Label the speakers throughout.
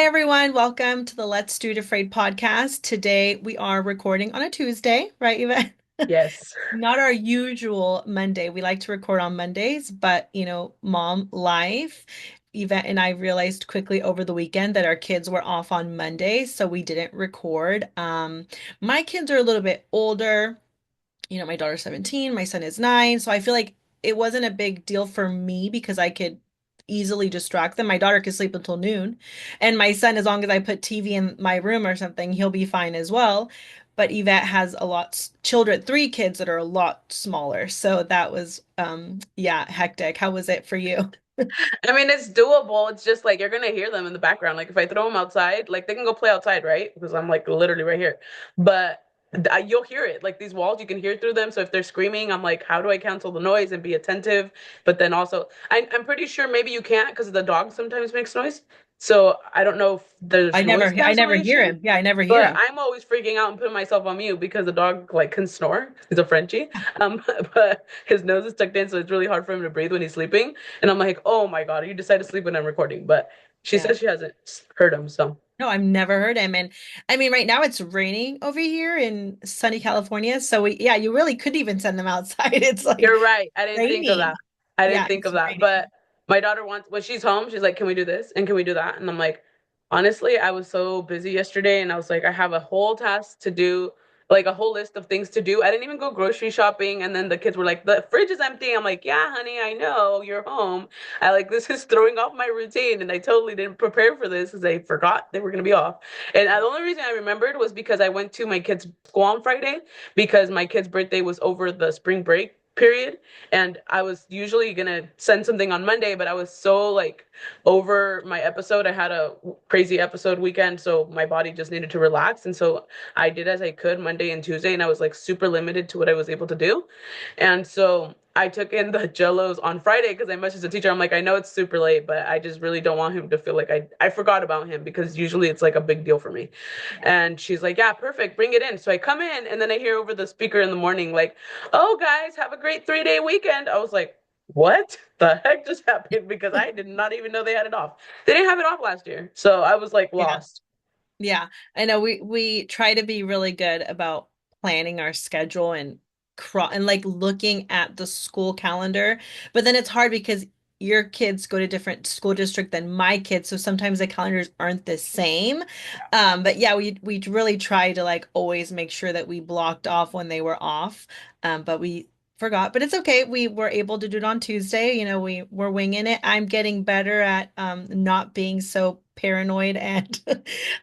Speaker 1: Hi, everyone. Welcome to the Let's Do It Afraid podcast. Today we are recording on a Tuesday, right, Yvette?
Speaker 2: Yes.
Speaker 1: Not our usual Monday. We like to record on Mondays, but mom life. Yvette and I realized quickly over the weekend that our kids were off on Monday, so we didn't record. My kids are a little bit older. My daughter's 17, my son is 9. So I feel like it wasn't a big deal for me because I could easily distract them. My daughter could sleep until noon. And my son, as long as I put TV in my room or something, he'll be fine as well. But Yvette has a lot children, 3 kids that are a lot smaller. So that was yeah, hectic. How was it for you?
Speaker 2: I mean, it's doable. It's just like you're gonna hear them in the background. Like if I throw them outside, like they can go play outside, right? Because I'm like literally right here. But you'll hear it. Like these walls, you can hear through them. So if they're screaming, I'm like, how do I cancel the noise and be attentive? But then also, I'm pretty sure maybe you can't because the dog sometimes makes noise. So I don't know if there's noise
Speaker 1: I never hear
Speaker 2: cancellation.
Speaker 1: him. Yeah, I never hear
Speaker 2: But
Speaker 1: him.
Speaker 2: I'm always freaking out and putting myself on mute because the dog like can snore. He's a Frenchie. But his nose is tucked in, so it's really hard for him to breathe when he's sleeping. And I'm like, oh my God, you decided to sleep when I'm recording. But she
Speaker 1: Yeah.
Speaker 2: says she hasn't heard him, so
Speaker 1: No, I've never heard him. And I mean, right now it's raining over here in sunny California. So yeah, you really could even send them outside. It's like
Speaker 2: you're right. I didn't think of that.
Speaker 1: raining.
Speaker 2: I didn't
Speaker 1: Yeah,
Speaker 2: think
Speaker 1: it's
Speaker 2: of that.
Speaker 1: raining.
Speaker 2: But my daughter wants when she's home, she's like, can we do this? And can we do that? And I'm like, honestly, I was so busy yesterday and I was like, I have a whole task to do, like a whole list of things to do. I didn't even go grocery shopping. And then the kids were like, the fridge is empty. I'm like, yeah, honey, I know you're home. I like this is throwing off my routine. And I totally didn't prepare for this because I forgot they were gonna be off. And the only reason I remembered was because I went to my kids' school on Friday because my kid's birthday was over the spring break period, and I was usually gonna send something on Monday, but I was so like over my episode. I had a crazy episode weekend, so my body just needed to relax, and so I did as I could Monday and Tuesday, and I was like super limited to what I was able to do. And so I took in the jellos on Friday because I messaged the teacher. I'm like, I know it's super late, but I just really don't want him to feel like I forgot about him because usually it's like a big deal for me.
Speaker 1: Yeah.
Speaker 2: And she's like, yeah, perfect, bring it in. So I come in and then I hear over the speaker in the morning, like, oh, guys, have a great 3-day weekend. I was like, what the heck just happened? Because I did not even know they had it off. They didn't have it off last year. So I was like
Speaker 1: Yeah.
Speaker 2: lost.
Speaker 1: Yeah. I know we try to be really good about planning our schedule and like looking at the school calendar. But then it's hard because your kids go to different school district than my kids, so sometimes the calendars aren't the same. But yeah, we really try to like always make sure that we blocked off when they were off. But we forgot. But it's okay. We were able to do it on Tuesday. We were winging it. I'm getting better at not being so paranoid and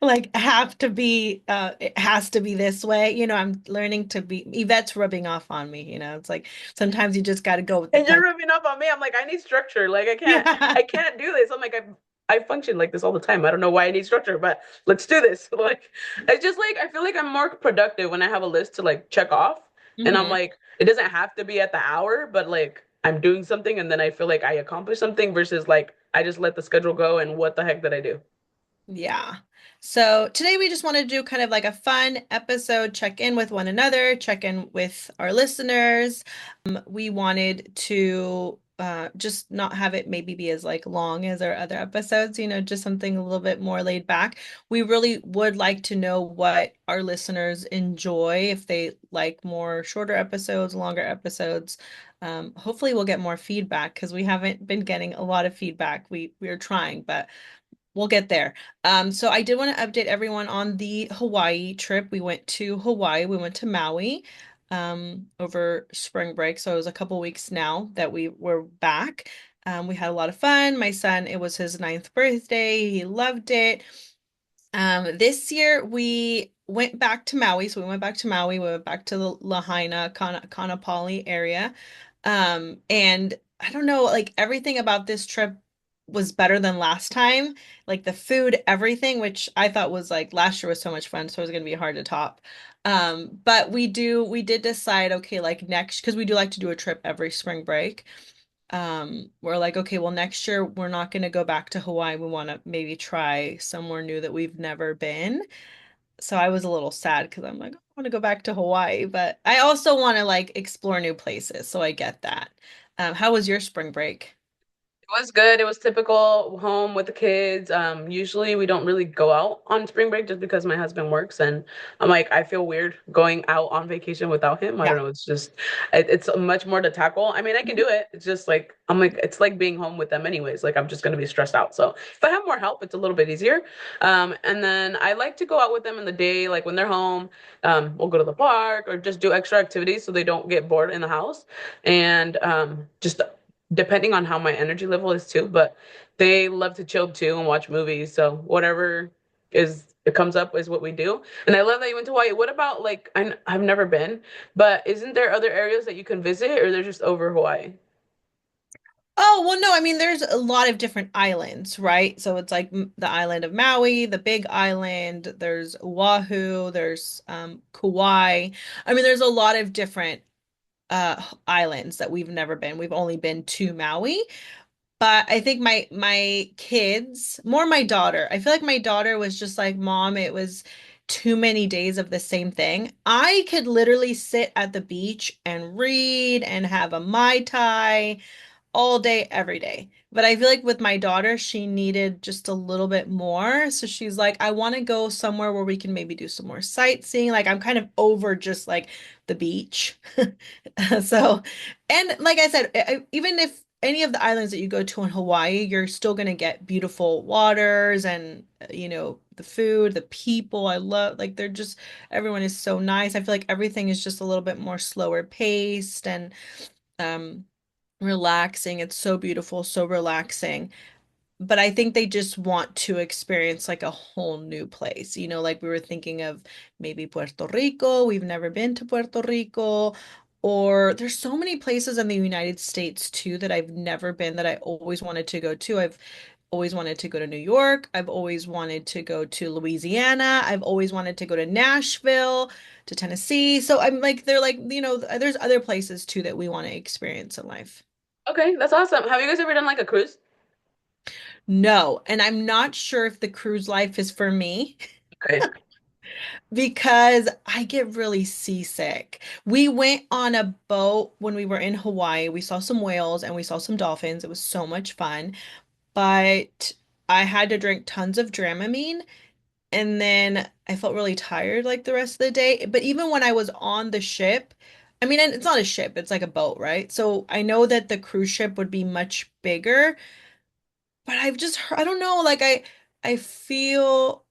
Speaker 1: like have to be it has to be this way. I'm learning to be Yvette's rubbing off on me. It's like sometimes you just got to go with the
Speaker 2: And you're
Speaker 1: punch.
Speaker 2: rubbing up on me. I'm like, I need structure. Like
Speaker 1: Yeah.
Speaker 2: I can't do this. I'm like, I function like this all the time. I don't know why I need structure, but let's do this. Like, it's just like I feel like I'm more productive when I have a list to like check off. And I'm
Speaker 1: Hmm.
Speaker 2: like, it doesn't have to be at the hour, but like I'm doing something and then I feel like I accomplished something versus like I just let the schedule go and what the heck did I do?
Speaker 1: Yeah. So today we just wanted to do kind of like a fun episode, check in with one another, check in with our listeners. We wanted to just not have it maybe be as like long as our other episodes, just something a little bit more laid back. We really would like to know what our listeners enjoy, if they like more shorter episodes, longer episodes. Hopefully we'll get more feedback because we haven't been getting a lot of feedback. We're trying, but we'll get there. So I did want to update everyone on the Hawaii trip. We went to Hawaii. We went to Maui over spring break. So it was a couple weeks now that we were back. We had a lot of fun. My son, it was his 9th birthday. He loved it. This year we went back to Maui. So we went back to Maui. We went back to the Lahaina, Kaanapali area. And I don't know, like everything about this trip was better than last time. Like the food, everything, which I thought was like last year was so much fun, so it was gonna be hard to top. But we did decide, okay, like next, because we do like to do a trip every spring break. We're like, okay, well, next year we're not gonna go back to Hawaii. We want to maybe try somewhere new that we've never been. So I was a little sad because I'm like, I want to go back to Hawaii, but I also want to like explore new places. So I get that. How was your spring break?
Speaker 2: It was good. It was typical home with the kids. Usually we don't really go out on spring break just because my husband works, and I'm like, I feel weird going out on vacation without him. I don't
Speaker 1: Yeah.
Speaker 2: know. It's just, it's much more to tackle. I mean, I can do it. It's just like, I'm like, it's like being home with them anyways. Like, I'm just going to be stressed out. So if I have more help, it's a little bit easier. And then I like to go out with them in the day, like when they're home. We'll go to the park or just do extra activities so they don't get bored in the house. And just depending on how my energy level is too, but they love to chill too and watch movies. So whatever is it comes up is what we do. And I love that you went to Hawaii. What about like I've never been, but isn't there other areas that you can visit or they're just over Hawaii?
Speaker 1: Oh, well, no, I mean, there's a lot of different islands, right? So it's like the island of Maui, the big island, there's Oahu, there's Kauai. I mean, there's a lot of different islands that we've never been. We've only been to Maui. But I think my kids, more my daughter, I feel like my daughter was just like, Mom, it was too many days of the same thing. I could literally sit at the beach and read and have a Mai Tai all day, every day. But I feel like with my daughter, she needed just a little bit more. So she's like, I want to go somewhere where we can maybe do some more sightseeing. Like I'm kind of over just like the beach. So, and like I said, even if any of the islands that you go to in Hawaii, you're still going to get beautiful waters and, the food, the people. I love, like, they're just, everyone is so nice. I feel like everything is just a little bit more slower paced and, um, relaxing. It's so beautiful, so relaxing. But I think they just want to experience like a whole new place. Like we were thinking of maybe Puerto Rico. We've never been to Puerto Rico. Or there's so many places in the United States too that I've never been that I always wanted to go to. I've always wanted to go to New York. I've always wanted to go to Louisiana. I've always wanted to go to Nashville, to Tennessee. So I'm like, they're like, there's other places too that we want to experience in life.
Speaker 2: Okay, that's awesome. Have you guys ever done like a cruise?
Speaker 1: No, and I'm not sure if the cruise life is for me
Speaker 2: Okay.
Speaker 1: because I get really seasick. We went on a boat when we were in Hawaii. We saw some whales and we saw some dolphins. It was so much fun, but I had to drink tons of Dramamine and then I felt really tired like the rest of the day. But even when I was on the ship, I mean, and it's not a ship, it's like a boat, right? So I know that the cruise ship would be much bigger. But I've just heard, I don't know, like I feel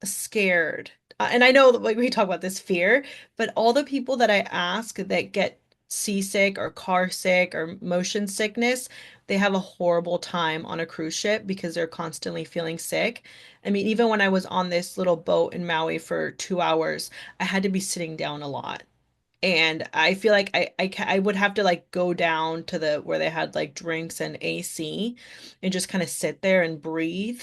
Speaker 1: scared. And I know that like we talk about this fear, but all the people that I ask that get seasick or car sick or motion sickness, they have a horrible time on a cruise ship because they're constantly feeling sick. I mean, even when I was on this little boat in Maui for 2 hours, I had to be sitting down a lot. And I feel like I would have to like go down to the where they had like drinks and AC and just kind of sit there and breathe.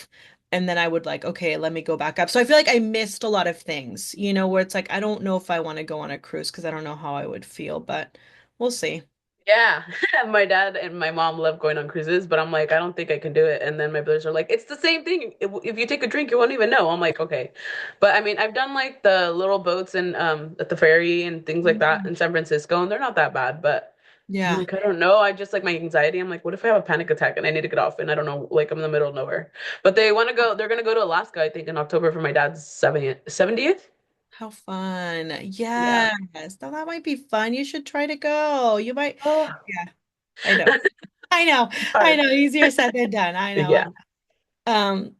Speaker 1: And then I would like, okay, let me go back up. So I feel like I missed a lot of things, where it's like I don't know if I want to go on a cruise because I don't know how I would feel, but we'll see.
Speaker 2: Yeah, my dad and my mom love going on cruises, but I'm like, I don't think I can do it. And then my brothers are like, it's the same thing. If you take a drink, you won't even know. I'm like, okay. But I mean, I've done like the little boats and at the ferry and things like that
Speaker 1: Mhm.
Speaker 2: in San Francisco, and they're not that bad. But I'm
Speaker 1: Yeah.
Speaker 2: like, I don't know. I just like my anxiety. I'm like, what if I have a panic attack and I need to get off and I don't know, like I'm in the middle of nowhere. But they want to go, they're gonna go to Alaska, I think, in October for my dad's 70th.
Speaker 1: How fun.
Speaker 2: Yeah.
Speaker 1: Yes. Now that might be fun. You should try to go. You might.
Speaker 2: Oh,
Speaker 1: Yeah, I know. I know.
Speaker 2: it's
Speaker 1: I
Speaker 2: hard.
Speaker 1: know. Easier said than done. I know.
Speaker 2: Yeah.
Speaker 1: Um,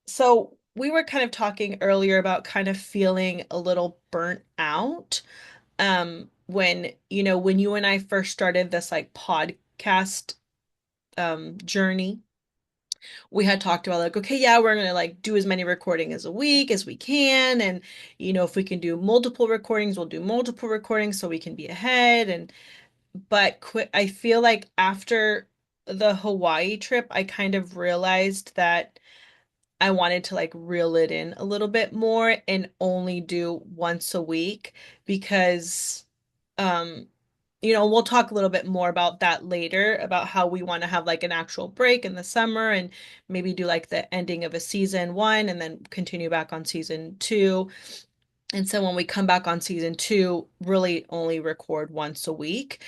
Speaker 1: So we were kind of talking earlier about kind of feeling a little burnt out. When you and I first started this like podcast journey, we had talked about like, okay, yeah, we're gonna like do as many recording as a week as we can. And if we can do multiple recordings, we'll do multiple recordings so we can be ahead. But I feel like after the Hawaii trip, I kind of realized that I wanted to like reel it in a little bit more and only do once a week because um we'll talk a little bit more about that later about how we want to have like an actual break in the summer and maybe do like the ending of a season 1 and then continue back on season 2. And so when we come back on season 2, really only record once a week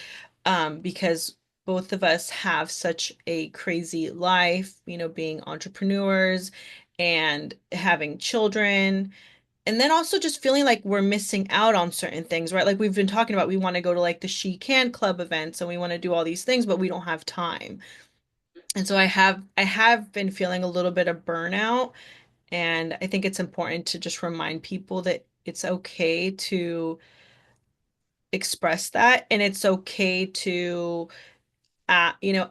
Speaker 1: because both of us have such a crazy life, being entrepreneurs and having children. And then also just feeling like we're missing out on certain things, right? Like we've been talking about, we want to go to like the She Can Club events and we want to do all these things, but we don't have time. And so I have been feeling a little bit of burnout, and I think it's important to just remind people that it's okay to express that, and it's okay to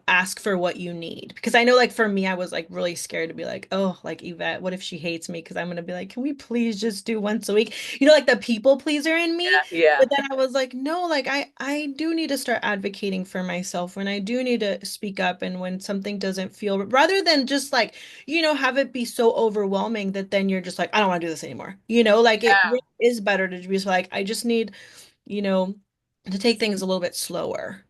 Speaker 1: ask for what you need. Because I know, like, for me, I was like really scared to be like, oh, like Yvette, what if she hates me? Because I'm gonna be like, can we please just do once a week? Like the people pleaser in me.
Speaker 2: Yeah.
Speaker 1: But then I was like, no, like I do need to start advocating for myself when I do need to speak up and when something doesn't feel, rather than just like, have it be so overwhelming that then you're just like, I don't want to do this anymore. Like it
Speaker 2: Yeah.
Speaker 1: really is better to be just like, I just need, you know, to take things a little bit slower.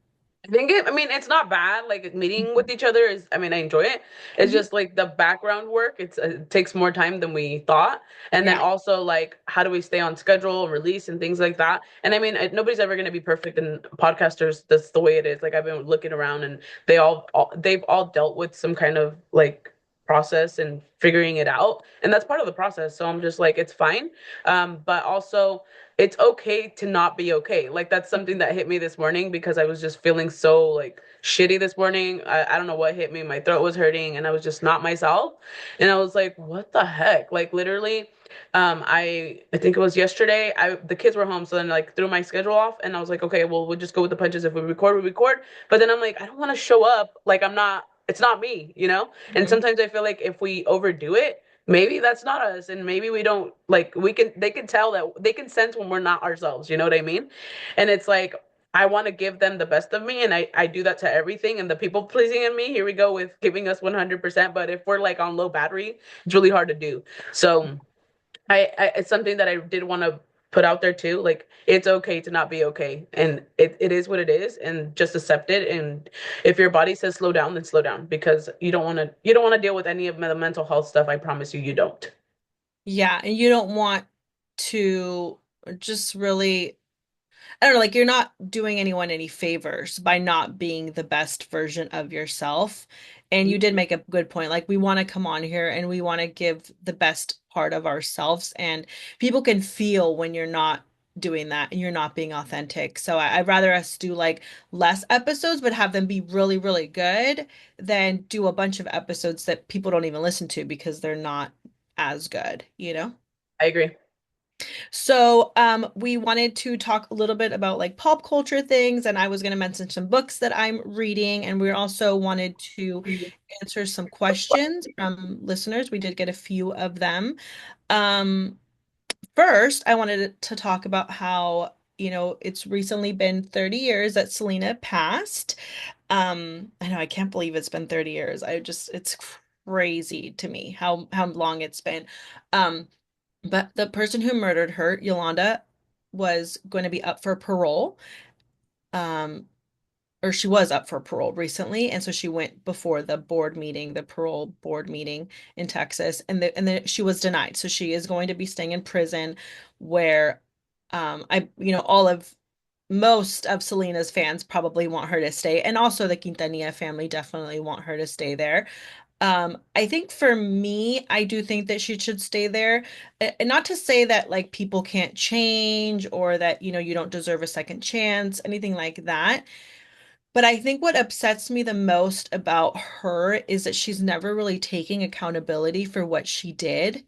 Speaker 2: I mean, it's not bad. Like meeting with each other is, I mean, I enjoy it. It's
Speaker 1: Mhm.
Speaker 2: just like the background work, it takes more time than we thought. And then
Speaker 1: Yeah.
Speaker 2: also like, how do we stay on schedule, release and things like that. And I mean, nobody's ever going to be perfect and podcasters, that's the way it is. Like I've been looking around and they've all dealt with some kind of like process and figuring it out. And that's part of the process. So I'm just like, it's fine. But also, it's okay to not be okay. Like that's something that hit me this morning because I was just feeling so like shitty this morning. I don't know what hit me. My throat was hurting and I was just not myself. And I was like, what the heck? Like literally, I think it was yesterday. The kids were home, so then like threw my schedule off and I was like, okay, well we'll just go with the punches. If we record, we record. But then I'm like, I don't want to show up like I'm not, it's not me, you know? And
Speaker 1: Mhm.
Speaker 2: sometimes I feel like if we overdo it, maybe that's not us and maybe we don't like they can tell that they can sense when we're not ourselves, you know what I mean? And it's like I want to give them the best of me and I do that to everything and the people pleasing in me, here we go with giving us 100%, but if we're like on low battery, it's really hard to do. So I it's something that I did want to put out there too. Like it's okay to not be okay, and it is what it is, and just accept it. And if your body says slow down, then slow down because you don't want to deal with any of the mental health stuff. I promise you, you don't.
Speaker 1: Yeah, and you don't want to just really, I don't know, like you're not doing anyone any favors by not being the best version of yourself. And you did make a good point. Like we want to come on here and we want to give the best part of ourselves, and people can feel when you're not doing that and you're not being authentic. So I'd rather us do like less episodes, but have them be really, really good than do a bunch of episodes that people don't even listen to because they're not as good?
Speaker 2: I agree.
Speaker 1: So, we wanted to talk a little bit about like pop culture things, and I was going to mention some books that I'm reading, and we also wanted to answer some questions from listeners. We did get a few of them. Um, First, I wanted to talk about how, it's recently been 30 years that Selena passed. I know I can't believe it's been 30 years. It's crazy to me how long it's been. Um, but the person who murdered her, Yolanda, was going to be up for parole. Um, or she was up for parole recently, and so she went before the board meeting, the parole board meeting in Texas, and she was denied. So she is going to be staying in prison where all of most of Selena's fans probably want her to stay, and also the Quintanilla family definitely want her to stay there. I think for me, I do think that she should stay there. And not to say that like people can't change or that, you don't deserve a second chance, anything like that. But I think what upsets me the most about her is that she's never really taking accountability for what she did.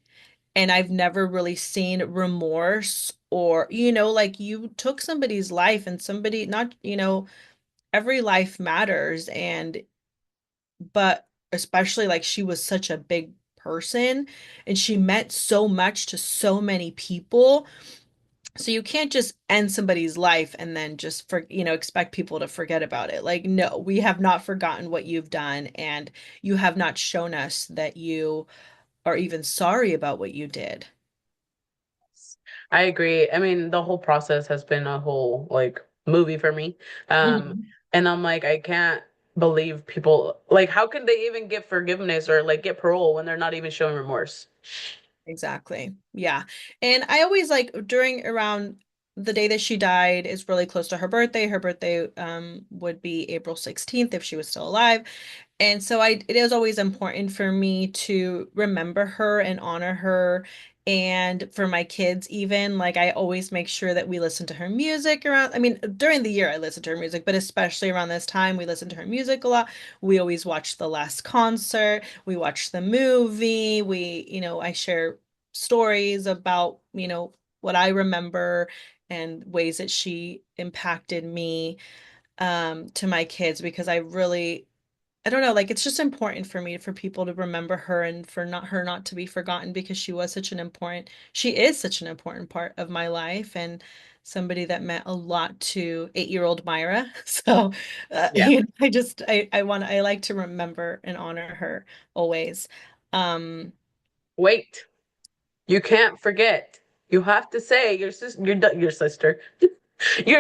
Speaker 1: And I've never really seen remorse or, like you took somebody's life and somebody, not, every life matters. But especially like she was such a big person and she meant so much to so many people. So you can't just end somebody's life and then just expect people to forget about it. Like, no, we have not forgotten what you've done, and you have not shown us that you are even sorry about what you did.
Speaker 2: I agree. I mean, the whole process has been a whole like movie for me. Um,
Speaker 1: Mhm.
Speaker 2: and I'm like, I can't believe people like how can they even get forgiveness or like get parole when they're not even showing remorse?
Speaker 1: Exactly. Yeah. And I always like during around the day that she died is really close to her birthday. Her birthday would be April 16th if she was still alive. And so it is always important for me to remember her and honor her. And for my kids, even like I always make sure that we listen to her music around. I mean, during the year I listen to her music, but especially around this time, we listen to her music a lot. We always watch the last concert, we watch the movie, I share stories about, what I remember and ways that she impacted me to my kids because I don't know, like it's just important for me for people to remember her and for not her not to be forgotten because she is such an important part of my life and somebody that meant a lot to 8-year-old Mayra. So,
Speaker 2: Yeah.
Speaker 1: I like to remember and honor her always. Um,
Speaker 2: Wait, you can't forget. You have to say your sister, your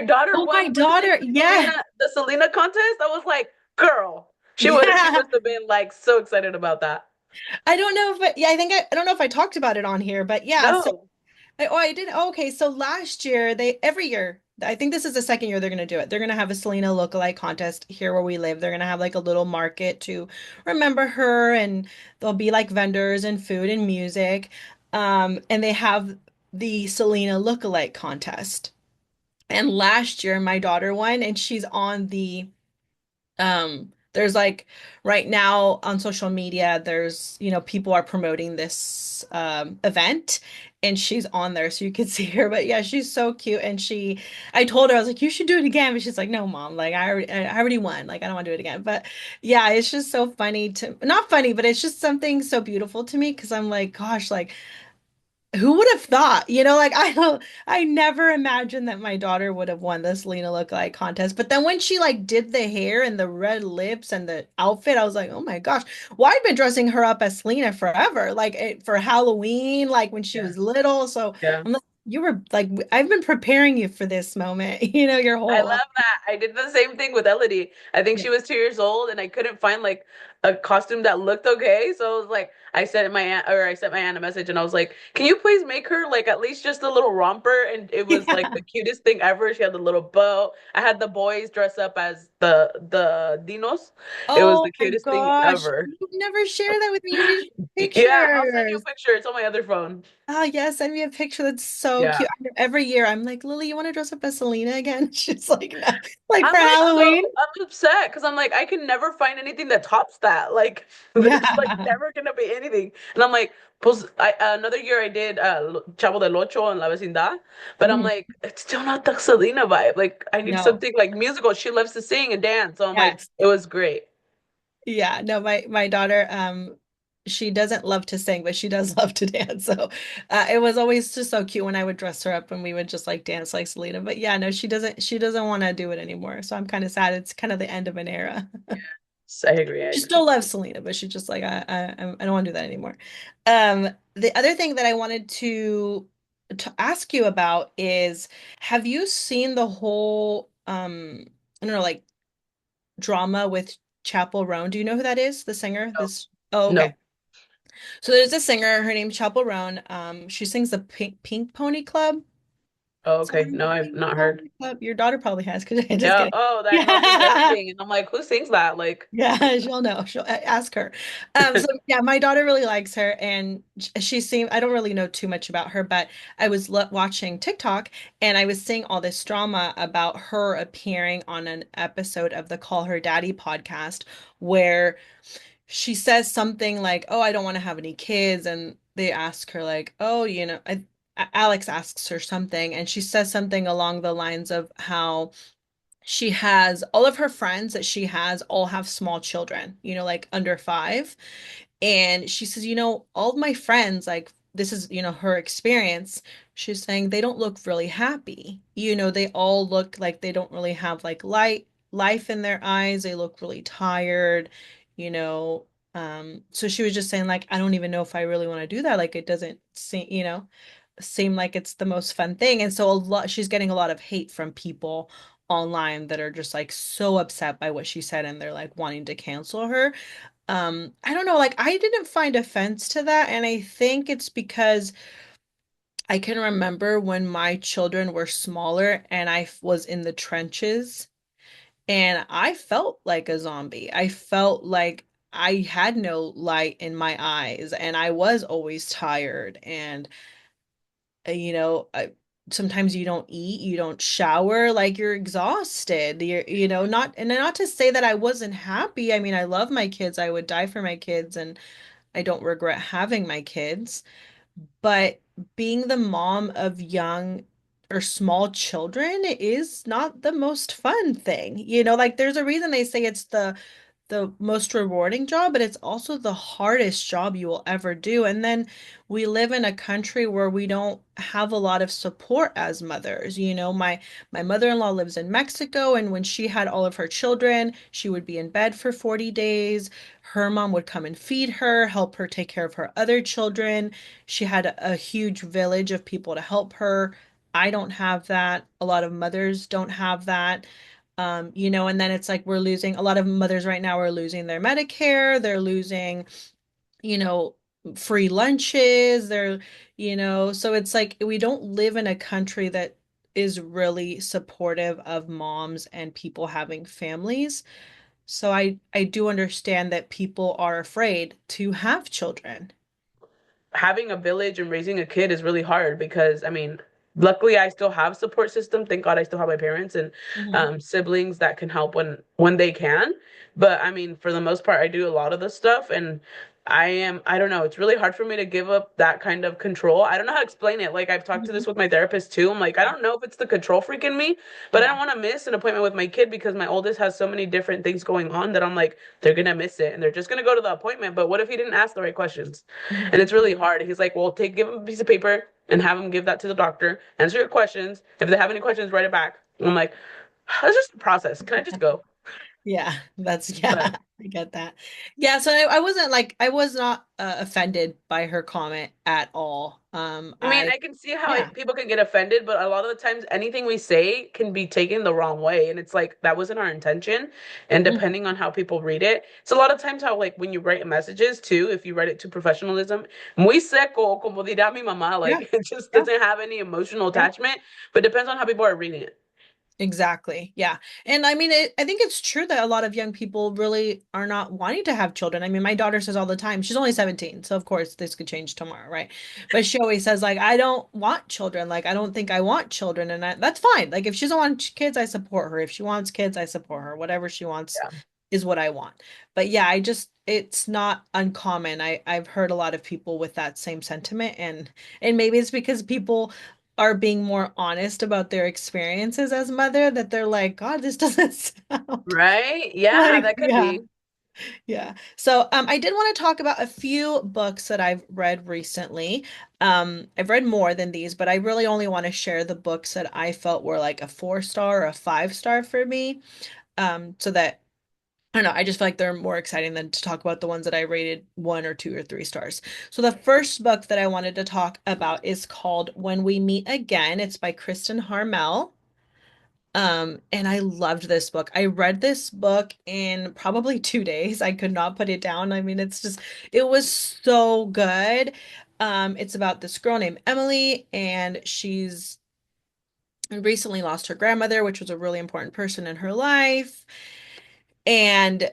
Speaker 2: daughter
Speaker 1: oh,
Speaker 2: won.
Speaker 1: my
Speaker 2: Wasn't it
Speaker 1: daughter, yeah,
Speaker 2: The Selena contest? I was like, girl, she
Speaker 1: yeah.
Speaker 2: must have been like so excited about that.
Speaker 1: I don't know if yeah, I don't know if I talked about it on here, but yeah, so
Speaker 2: No.
Speaker 1: I did. Oh, okay. So last year, every year, I think this is the second year they're going to do it. They're going to have a Selena lookalike contest here where we live. They're going to have like a little market to remember her, and there'll be like vendors and food and music. And they have the Selena lookalike contest. And last year, my daughter won, and she's on there's like right now on social media, people are promoting this event and she's on there so you can see her. But yeah, she's so cute. And I told her, I was like, you should do it again. But she's like, no, mom, like I already won. Like, I don't want to do it again. But yeah, it's just so funny not funny, but it's just something so beautiful to me because I'm like, gosh, like, who would have thought? Like I never imagined that my daughter would have won this Lena Lookalike contest. But then when she like did the hair and the red lips and the outfit, I was like, oh my gosh. Well, I've been dressing her up as Selena forever, like for Halloween, like when she
Speaker 2: Yeah.
Speaker 1: was little. So
Speaker 2: Yeah.
Speaker 1: I'm like, you were like, I've been preparing you for this moment, your
Speaker 2: I
Speaker 1: whole life.
Speaker 2: love that. I did the same thing with Elodie. I think
Speaker 1: Yeah.
Speaker 2: she was 2 years old and I couldn't find like a costume that looked okay. So I was like, I sent my aunt a message and I was like, can you please make her like at least just a little romper? And it was like the cutest thing ever. She had the little bow. I had the boys dress up as the dinos. It was
Speaker 1: Oh
Speaker 2: the
Speaker 1: my
Speaker 2: cutest thing
Speaker 1: gosh.
Speaker 2: ever.
Speaker 1: You never share that with me. You need to share
Speaker 2: Yeah, I'll send you a
Speaker 1: pictures.
Speaker 2: picture. It's on my other phone.
Speaker 1: Oh, yes, send me a picture. That's so
Speaker 2: Yeah.
Speaker 1: cute. Every year I'm like, Lily, you want to dress up as Selena again? She's like, no. Like
Speaker 2: I'm
Speaker 1: for
Speaker 2: like
Speaker 1: Halloween?
Speaker 2: I'm upset because I'm like I can never find anything that tops that. Like there's like
Speaker 1: Yeah.
Speaker 2: never gonna be anything. And I'm like, pues another year I did Chavo del Ocho en La Vecindad, but I'm
Speaker 1: Mhm.
Speaker 2: like it's still not the Selena vibe. Like I need
Speaker 1: No.
Speaker 2: something like musical. She loves to sing and dance, so I'm like
Speaker 1: Yes.
Speaker 2: it was great.
Speaker 1: Yeah. No, my daughter, she doesn't love to sing, but she does love to dance. So it was always just so cute when I would dress her up and we would just like dance like Selena. But yeah, no, she doesn't want to do it anymore. So I'm kind of sad. It's kind of the end of an era.
Speaker 2: I agree. I
Speaker 1: She
Speaker 2: agree.
Speaker 1: still loves Selena, but she's just like, I don't want to do that anymore. The other thing that I wanted to ask you about is, have you seen the whole I don't know, like drama with Chapel Roan? Do you know who that is? The singer?
Speaker 2: No,
Speaker 1: Oh, okay.
Speaker 2: no.
Speaker 1: So there's a singer, her name's Chapel Roan. She sings the Pink Pony Club.
Speaker 2: Oh,
Speaker 1: Song,
Speaker 2: okay. No, I've
Speaker 1: Pink
Speaker 2: not heard.
Speaker 1: Pony Club. Your daughter probably has, because just
Speaker 2: Yeah.
Speaker 1: kidding.
Speaker 2: Oh, that helps with
Speaker 1: Yeah.
Speaker 2: everything. And I'm like, who sings that? Like,
Speaker 1: Yeah, she'll know. She'll ask her. So yeah, my daughter really likes her, and she seemed. I don't really know too much about her, but I was watching TikTok, and I was seeing all this drama about her appearing on an episode of the Call Her Daddy podcast, where she says something like, "Oh, I don't want to have any kids," and they ask her like, "Oh, Alex asks her something, and she says something along the lines of how she has all of her friends that she has all have small children, like under 5. And she says, all of my friends, like this is, her experience. She's saying they don't look really happy. They all look like they don't really have like life in their eyes. They look really tired, you know. So she was just saying, like, I don't even know if I really want to do that. Like it doesn't seem like it's the most fun thing. And so she's getting a lot of hate from people online that are just like so upset by what she said and they're like wanting to cancel her. I don't know, like I didn't find offense to that, and I think it's because I can remember when my children were smaller and was in the trenches and I felt like a zombie. I felt like I had no light in my eyes and I was always tired and sometimes you don't eat, you don't shower, like you're exhausted. Not and not to say that I wasn't happy. I mean, I love my kids. I would die for my kids and I don't regret having my kids. But being the mom of young or small children is not the most fun thing. Like there's a reason they say it's the most rewarding job, but it's also the hardest job you will ever do. And then we live in a country where we don't have a lot of support as mothers. My mother-in-law lives in Mexico, and when she had all of her children, she would be in bed for 40 days. Her mom would come and feed her, help her take care of her other children. She had a huge village of people to help her. I don't have that. A lot of mothers don't have that. And then it's like we're losing a lot of mothers right now are losing their Medicare, they're losing, you know, free lunches, so it's like we don't live in a country that is really supportive of moms and people having families. So I do understand that people are afraid to have children.
Speaker 2: Having a village and raising a kid is really hard because I mean, luckily I still have support system. Thank God I still have my parents and
Speaker 1: Hmm.
Speaker 2: siblings that can help when they can. But I mean, for the most part, I do a lot of the stuff, and I don't know, it's really hard for me to give up that kind of control. I don't know how to explain it. Like I've talked to
Speaker 1: Hmm.
Speaker 2: this with my therapist too. I'm like, I don't know if it's the control freak in me, but I
Speaker 1: Yeah.
Speaker 2: don't want to miss an appointment with my kid because my oldest has so many different things going on that I'm like, they're gonna miss it and they're just gonna go to the appointment. But what if he didn't ask the right questions? And
Speaker 1: Hmm.
Speaker 2: it's really hard. He's like, well, give him a piece of paper and have him give that to the doctor. Answer your questions. If they have any questions, write it back. I'm like, that's just the process. Can I just go?
Speaker 1: Yeah,
Speaker 2: But
Speaker 1: I get that. Yeah, so I wasn't like, I was not offended by her comment at all.
Speaker 2: I mean, I can see how
Speaker 1: Yeah.
Speaker 2: people can get offended, but a lot of the times anything we say can be taken the wrong way. And it's like, that wasn't our intention. And
Speaker 1: Mhm.
Speaker 2: depending on how people read it, it's a lot of times how, like, when you write messages too, if you write it to professionalism, muy seco, como dirá mi mamá,
Speaker 1: Yeah,
Speaker 2: like, it just
Speaker 1: yeah,
Speaker 2: doesn't have any emotional
Speaker 1: yeah.
Speaker 2: attachment, but depends on how people are reading it.
Speaker 1: Exactly. Yeah. And I mean, I think it's true that a lot of young people really are not wanting to have children. I mean, my daughter says all the time, she's only 17, so of course this could change tomorrow, right? But she always says like, I don't want children. Like, I don't think I want children. And that's fine. Like, if she doesn't want kids, I support her. If she wants kids, I support her. Whatever she wants
Speaker 2: Yeah.
Speaker 1: is what I want. But yeah, it's not uncommon. I've heard a lot of people with that same sentiment and maybe it's because people are being more honest about their experiences as mother that they're like, God, this doesn't sound
Speaker 2: Right? Yeah,
Speaker 1: like,
Speaker 2: that could
Speaker 1: yeah,
Speaker 2: be.
Speaker 1: yeah. So I did want to talk about a few books that I've read recently. I've read more than these, but I really only want to share the books that I felt were like a 4 star or a 5 star for me. So that I don't know, I just feel like they're more exciting than to talk about the ones that I rated 1 or 2 or 3 stars. So the first book that I wanted to talk about is called When We Meet Again. It's by Kristin Harmel. And I loved this book. I read this book in probably 2 days. I could not put it down. I mean, it was so good. It's about this girl named Emily, and she's recently lost her grandmother, which was a really important person in her life. And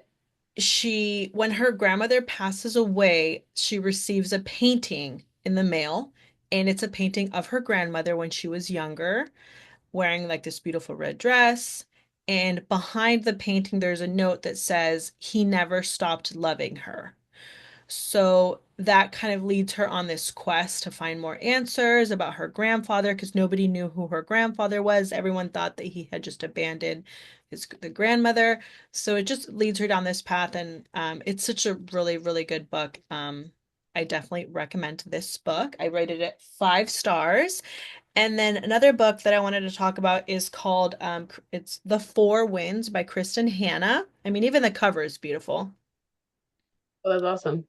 Speaker 1: when her grandmother passes away, she receives a painting in the mail, and it's a painting of her grandmother when she was younger, wearing like this beautiful red dress. And behind the painting, there's a note that says, he never stopped loving her. So that kind of leads her on this quest to find more answers about her grandfather because nobody knew who her grandfather was. Everyone thought that he had just abandoned the grandmother. So it just leads her down this path, and it's such a really, really good book. I definitely recommend this book. I rated it 5 stars. And then another book that I wanted to talk about is called it's The Four Winds by Kristin Hannah. I mean, even the cover is beautiful.
Speaker 2: Oh, that's awesome.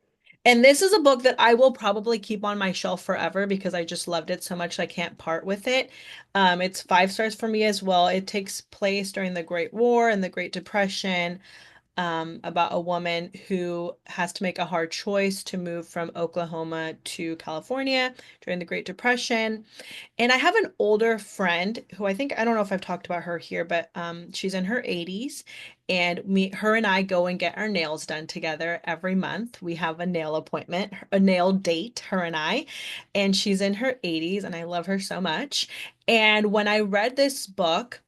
Speaker 1: And this is a book that I will probably keep on my shelf forever because I just loved it so much I can't part with it. It's 5 stars for me as well. It takes place during the Great War and the Great Depression. about a woman who has to make a hard choice to move from Oklahoma to California during the Great Depression. And I have an older friend who I don't know if I've talked about her here, but she's in her 80s, and her and I go and get our nails done together every month. We have a nail appointment, a nail date, her and she's in her 80s, and I love her so much. And when I read this book,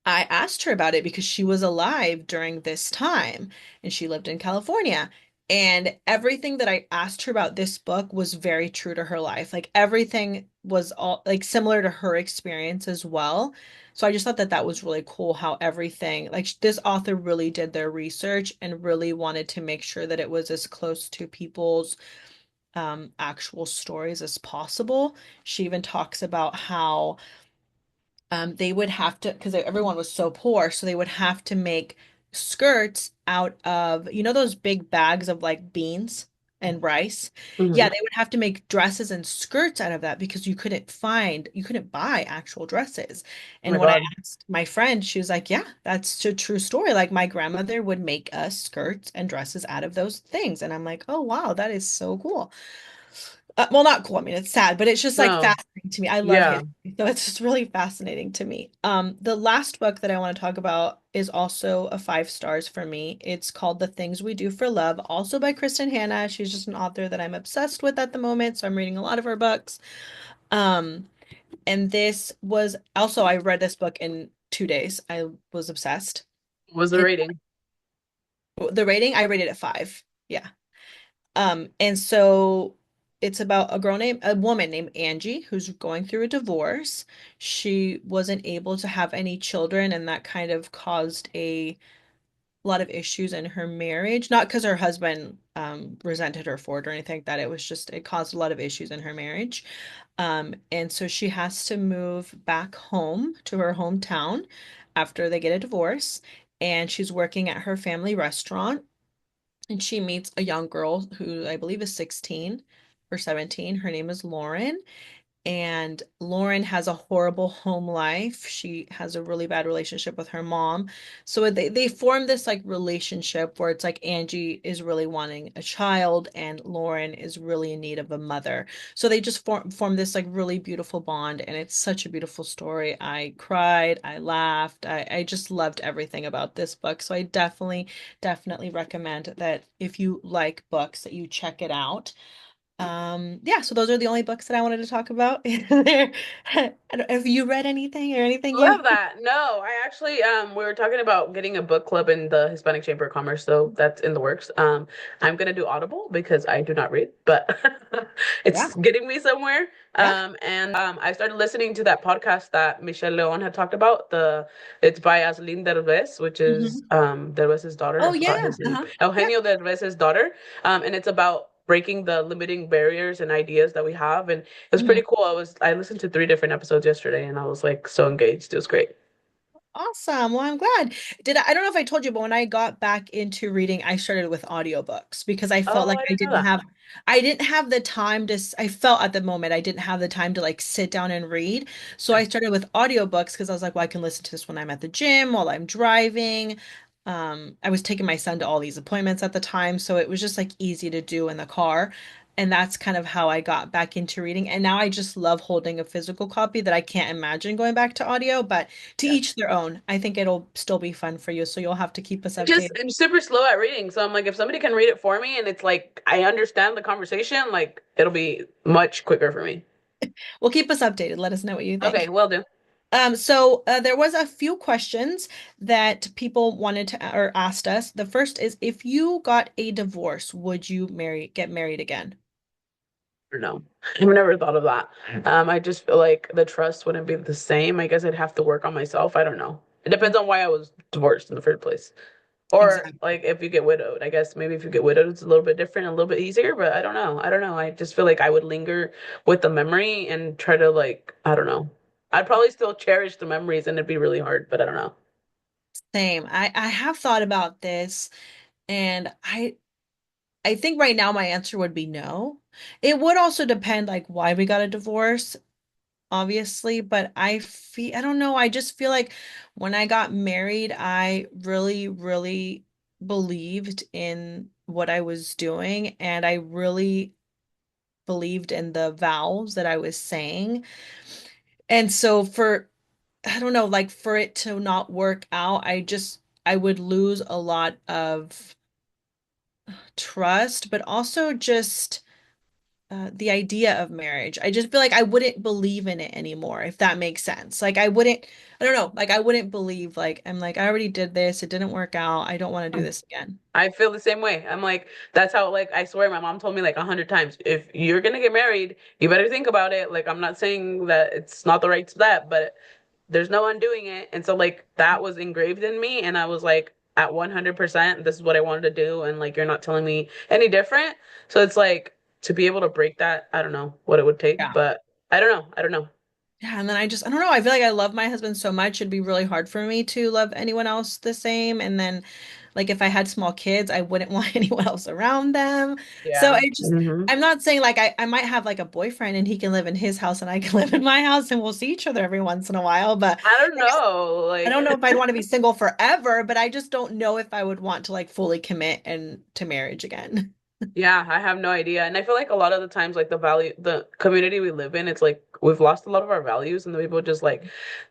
Speaker 1: I asked her about it because she was alive during this time and she lived in California. And everything that I asked her about this book was very true to her life. Like everything was all like similar to her experience as well. So I just thought that that was really cool how everything, like this author really did their research and really wanted to make sure that it was as close to people's actual stories as possible. She even talks about how they would have to, because everyone was so poor, so they would have to make skirts out of, those big bags of like beans and rice. Yeah,
Speaker 2: Hmm.
Speaker 1: they would have to make dresses and skirts out of that because you couldn't buy actual dresses.
Speaker 2: Oh
Speaker 1: And
Speaker 2: my
Speaker 1: when I
Speaker 2: God.
Speaker 1: asked my friend, she was like, yeah, that's a true story. Like my grandmother would make us skirts and dresses out of those things. And I'm like, oh, wow, that is so cool. Well, not cool. I mean, it's sad, but it's just like
Speaker 2: No.
Speaker 1: fascinating to me. I love
Speaker 2: Yeah.
Speaker 1: history, so it's just really fascinating to me. The last book that I want to talk about is also a 5 stars for me. It's called The Things We Do for Love, also by Kristin Hannah. She's just an author that I'm obsessed with at the moment, so I'm reading a lot of her books. Um, and this was also I read this book in 2 days. I was obsessed.
Speaker 2: What was the
Speaker 1: It,
Speaker 2: rating?
Speaker 1: the rating, I rated it 5. Yeah. And so it's about a woman named Angie who's going through a divorce. She wasn't able to have any children, and that kind of caused a lot of issues in her marriage. Not because her husband resented her for it or anything like that. It was just it caused a lot of issues in her marriage. And so she has to move back home to her hometown after they get a divorce. And she's working at her family restaurant and she meets a young girl who I believe is 16 or 17. Her name is Lauren, and Lauren has a horrible home life. She has a really bad relationship with her mom. So they form this like relationship where it's like Angie is really wanting a child and Lauren is really in need of a mother. So they just form this like really beautiful bond and it's such a beautiful story. I cried, I laughed. I just loved everything about this book. So I definitely recommend that if you like books that you check it out. Yeah, so those are the only books that I wanted to talk about. Have you read anything or anything you?
Speaker 2: Love that. No, I actually we were talking about getting a book club in the Hispanic Chamber of Commerce, so that's in the works. I'm gonna do Audible because I do not read, but
Speaker 1: Yeah,
Speaker 2: it's getting me somewhere.
Speaker 1: yeah.
Speaker 2: And I started listening to that podcast that Michelle Leon had talked about. It's by Aslin Derbez, which is
Speaker 1: Hmm.
Speaker 2: Derbez's daughter. I
Speaker 1: Oh
Speaker 2: forgot
Speaker 1: yeah.
Speaker 2: his name.
Speaker 1: Uh-huh. Yep.
Speaker 2: Eugenio Derbez's daughter. And it's about breaking the limiting barriers and ideas that we have. And it was
Speaker 1: Mhm.
Speaker 2: pretty cool. I listened to 3 different episodes yesterday and I was like so engaged. It was great.
Speaker 1: Awesome. Well, I'm glad. I don't know if I told you, but when I got back into reading, I started with audiobooks because I felt
Speaker 2: Oh,
Speaker 1: like
Speaker 2: I didn't know that.
Speaker 1: I didn't have the time I felt at the moment I didn't have the time to like sit down and read. So I started with audiobooks because I was like, well, I can listen to this when I'm at the gym, while I'm driving. I was taking my son to all these appointments at the time, so it was just like easy to do in the car. And that's kind of how I got back into reading. And now I just love holding a physical copy that I can't imagine going back to audio, but to
Speaker 2: Yeah.
Speaker 1: each their own. I think it'll still be fun for you, so you'll have to keep us updated.
Speaker 2: I'm super slow at reading, so I'm like, if somebody can read it for me and it's like I understand the conversation, like it'll be much quicker for me.
Speaker 1: Well, keep us updated. Let us know what you
Speaker 2: Okay,
Speaker 1: think.
Speaker 2: will do.
Speaker 1: There was a few questions that people wanted to or asked us. The first is if you got a divorce, would you get married again?
Speaker 2: Or no, I've never thought of that. I just feel like the trust wouldn't be the same. I guess I'd have to work on myself. I don't know. It depends on why I was divorced in the first place. Or
Speaker 1: Exactly.
Speaker 2: like if you get widowed, I guess maybe if you get widowed, it's a little bit different, a little bit easier, but I don't know. I don't know. I just feel like I would linger with the memory and try to like, I don't know. I'd probably still cherish the memories and it'd be really hard, but I don't know.
Speaker 1: Same. I have thought about this and I think right now my answer would be no. It would also depend like why we got a divorce, obviously, but I don't know, I just feel like when I got married, I really, really believed in what I was doing and I really believed in the vows that I was saying. And so I don't know, like for it to not work out, I would lose a lot of trust, but also just the idea of marriage. I just feel like I wouldn't believe in it anymore, if that makes sense. Like I don't know, like I wouldn't believe, like I'm like, I already did this, it didn't work out, I don't want to do this again.
Speaker 2: I feel the same way. I'm like, that's how, like, I swear my mom told me like 100 times, if you're gonna get married, you better think about it. Like, I'm not saying that it's not the right step, but there's no undoing it. And so like that was engraved in me, and I was like at 100%, this is what I wanted to do, and like you're not telling me any different. So it's like to be able to break that, I don't know what it would take,
Speaker 1: Yeah.
Speaker 2: but I don't know. I don't know.
Speaker 1: Yeah, and then I don't know, I feel like I love my husband so much, it'd be really hard for me to love anyone else the same. And then like if I had small kids, I wouldn't want anyone else around them. So
Speaker 2: Yeah. Hmm.
Speaker 1: I'm not saying like I might have like a boyfriend and he can live in his house and I can live in my house and we'll see each other every once in a while, but
Speaker 2: I don't
Speaker 1: like
Speaker 2: know.
Speaker 1: I don't
Speaker 2: Like,
Speaker 1: know if I'd want to be single forever, but I just don't know if I would want to like fully commit and to marriage again.
Speaker 2: yeah, I have no idea. And I feel like a lot of the times, like the community we live in, it's like we've lost a lot of our values, and the people just like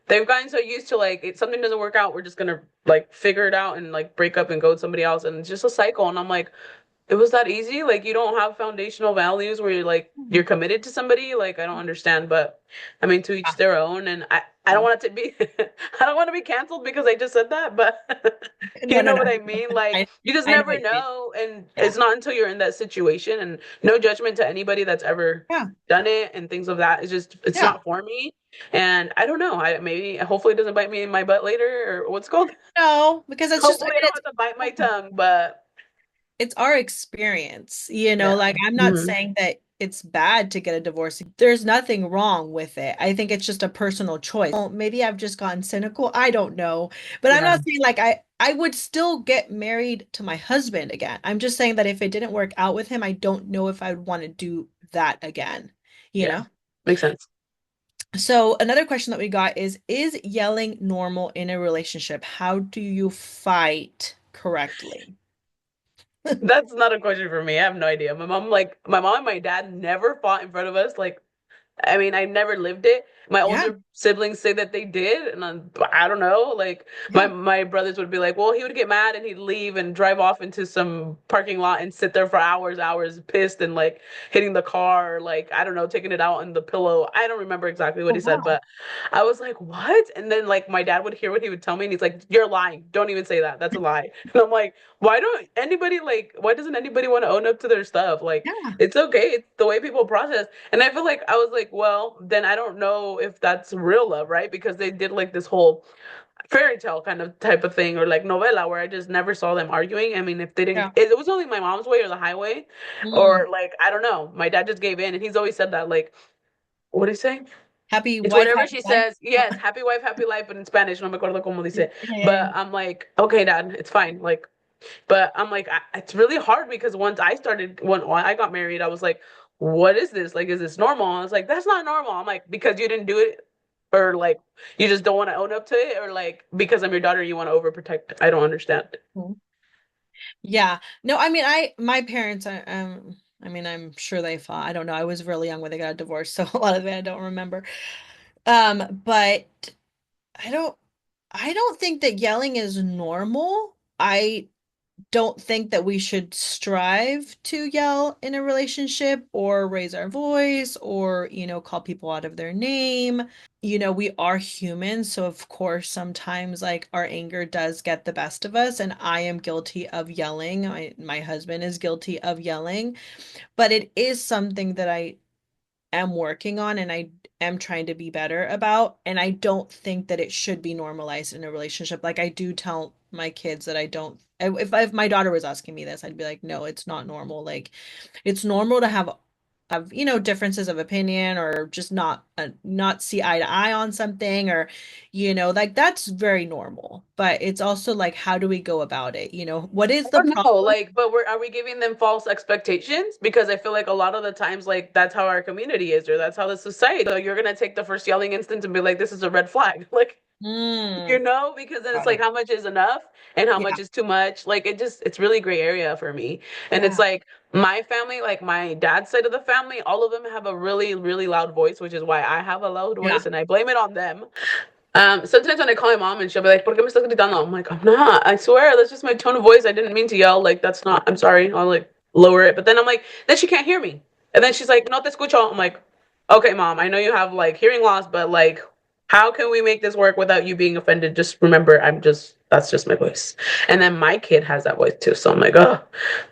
Speaker 2: they've gotten so used to like if something doesn't work out, we're just gonna like figure it out and like break up and go with somebody else, and it's just a cycle. And I'm like, it was that easy? Like you don't have foundational values where you're committed to somebody? Like I don't understand, but I mean to each their own. And I don't
Speaker 1: Yeah.
Speaker 2: want it to be I don't want to be canceled because I just said that, but
Speaker 1: No,
Speaker 2: you
Speaker 1: no,
Speaker 2: know
Speaker 1: no.
Speaker 2: what I mean? Like
Speaker 1: I
Speaker 2: you just
Speaker 1: I know
Speaker 2: never
Speaker 1: what you mean.
Speaker 2: know, and
Speaker 1: Yeah.
Speaker 2: it's not until you're in that situation, and no judgment to anybody that's ever
Speaker 1: Yeah.
Speaker 2: done it and things of that. It's just it's
Speaker 1: Yeah.
Speaker 2: not for me. And I don't know. I maybe hopefully it doesn't bite me in my butt later or what's it called?
Speaker 1: No, because it's just, I
Speaker 2: Hopefully I
Speaker 1: mean,
Speaker 2: don't have to bite my tongue, but
Speaker 1: it's our experience, you know,
Speaker 2: yeah.
Speaker 1: like I'm not
Speaker 2: Mhm.
Speaker 1: saying that it's bad to get a divorce. There's nothing wrong with it. I think it's just a personal choice. Well, maybe I've just gotten cynical. I don't know. But I'm
Speaker 2: Yeah.
Speaker 1: not saying like I would still get married to my husband again. I'm just saying that if it didn't work out with him, I don't know if I would want to do that again, you
Speaker 2: Yeah.
Speaker 1: know?
Speaker 2: Makes sense.
Speaker 1: So another question that we got is yelling normal in a relationship? How do you fight correctly?
Speaker 2: That's not a question for me. I have no idea. My mom and my dad never fought in front of us. Like I mean, I never lived it. My
Speaker 1: Yeah,
Speaker 2: older siblings say that they did, and I don't know. Like my
Speaker 1: yeah.
Speaker 2: my brothers would be like, well, he would get mad and he'd leave and drive off into some parking lot and sit there for hours, pissed and like hitting the car, or, like I don't know, taking it out on the pillow. I don't remember exactly what
Speaker 1: Oh
Speaker 2: he said,
Speaker 1: wow.
Speaker 2: but I was like, what? And then like my dad would hear what he would tell me, and he's like, you're lying. Don't even say that. That's a lie. And I'm like, why doesn't anybody want to own up to their stuff? Like
Speaker 1: Yeah.
Speaker 2: it's okay. It's the way people process. And I feel like I was like, well, then I don't know if that's real love, right? Because they did like this whole fairy tale kind of type of thing or like novela where I just never saw them arguing. I mean, if they didn't,
Speaker 1: Yeah.
Speaker 2: it was only my mom's way or the highway,
Speaker 1: Mm.
Speaker 2: or like, I don't know. My dad just gave in and he's always said that, like, what do you say?
Speaker 1: Happy
Speaker 2: It's
Speaker 1: wife,
Speaker 2: whatever
Speaker 1: happy
Speaker 2: she
Speaker 1: life.
Speaker 2: says. Yes, happy wife, happy life, but in Spanish, no me acuerdo cómo
Speaker 1: Yeah,
Speaker 2: dice.
Speaker 1: yeah,
Speaker 2: But
Speaker 1: yeah.
Speaker 2: I'm like, okay, dad, it's fine. Like, but I'm like, it's really hard because when I got married, I was like, what is this? Like, is this normal? I was like, that's not normal. I'm like, because you didn't do it, or like, you just don't want to own up to it, or like, because I'm your daughter, you want to overprotect. I don't understand.
Speaker 1: Mhm. Yeah. No, I mean, my parents, I mean, I'm sure they fought. I don't know. I was really young when they got divorced, so a lot of it I don't remember. But I don't, I don't think that yelling is normal. I don't think that we should strive to yell in a relationship or raise our voice or, call people out of their name. We are humans, so of course, sometimes like our anger does get the best of us, and I am guilty of yelling. My husband is guilty of yelling, but it is something that I am working on and I am trying to be better about. And I don't think that it should be normalized in a relationship. Like I do tell my kids that I don't, if my daughter was asking me this, I'd be like, no, it's not normal. Like it's normal to have differences of opinion or just not see eye to eye on something or like that's very normal, but it's also like how do we go about it, what is
Speaker 2: I
Speaker 1: the
Speaker 2: don't know,
Speaker 1: problem.
Speaker 2: like, but are we giving them false expectations? Because I feel like a lot of the times, like, that's how our community is, or that's how the society. So you're gonna take the first yelling instance and be like, "This is a red flag." Like,
Speaker 1: Mm,
Speaker 2: because then it's
Speaker 1: got
Speaker 2: like
Speaker 1: it.
Speaker 2: how much is enough and how much
Speaker 1: Yeah.
Speaker 2: is too much. Like it's really gray area for me. And it's
Speaker 1: Yeah.
Speaker 2: like my family, like my dad's side of the family, all of them have a really, really loud voice, which is why I have a loud
Speaker 1: Yeah.
Speaker 2: voice and I blame it on them. Sometimes when I call my mom and she'll be like, ¿Por qué me estás gritando? I'm like, I'm not. I swear, that's just my tone of voice. I didn't mean to yell. Like, that's not, I'm sorry. I'll like lower it. But then I'm like, then she can't hear me. And then she's like, no te escucho. I'm like, okay, mom, I know you have like hearing loss, but like, how can we make this work without you being offended? Just remember, that's just my voice. And then my kid has that voice too. So I'm like, oh,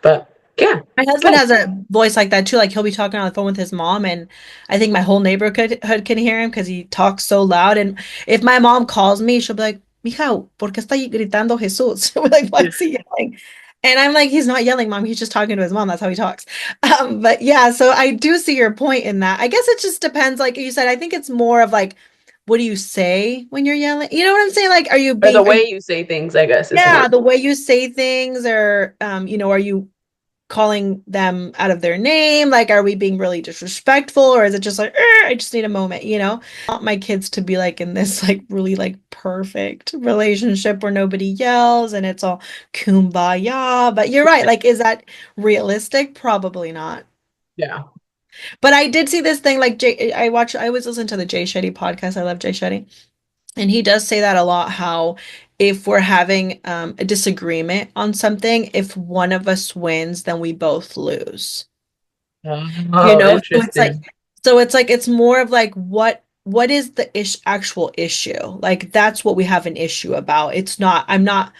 Speaker 2: but yeah,
Speaker 1: My husband
Speaker 2: good.
Speaker 1: has a voice like that too. Like he'll be talking on the phone with his mom, and I think my whole neighborhood can hear him because he talks so loud. And if my mom calls me, she'll be like, "Mija, ¿por qué está gritando Jesús?" We're like, "Why
Speaker 2: Yeah.
Speaker 1: is he yelling?" And I'm like, "He's not yelling, mom. He's just talking to his mom. That's how he talks." But yeah, so I do see your point in that. I guess it just depends. Like you said, I think it's more of like, what do you say when you're yelling? You know what I'm saying? Like,
Speaker 2: Or the
Speaker 1: are
Speaker 2: way
Speaker 1: you,
Speaker 2: you say things, I guess, is more.
Speaker 1: yeah, the way you say things, or are you calling them out of their name? Like, are we being really disrespectful, or is it just like, I just need a moment, you know? I want my kids to be like in this like really like perfect relationship where nobody yells and it's all kumbaya. But you're right. Like, is that realistic? Probably not.
Speaker 2: Yeah.
Speaker 1: But I did see this thing like I always listen to the Jay Shetty podcast. I love Jay Shetty. And he does say that a lot, how if we're having a disagreement on something, if one of us wins, then we both lose. You
Speaker 2: Oh,
Speaker 1: know,
Speaker 2: interesting.
Speaker 1: so it's like it's more of like what is the actual issue? Like that's what we have an issue about. It's not, I'm not,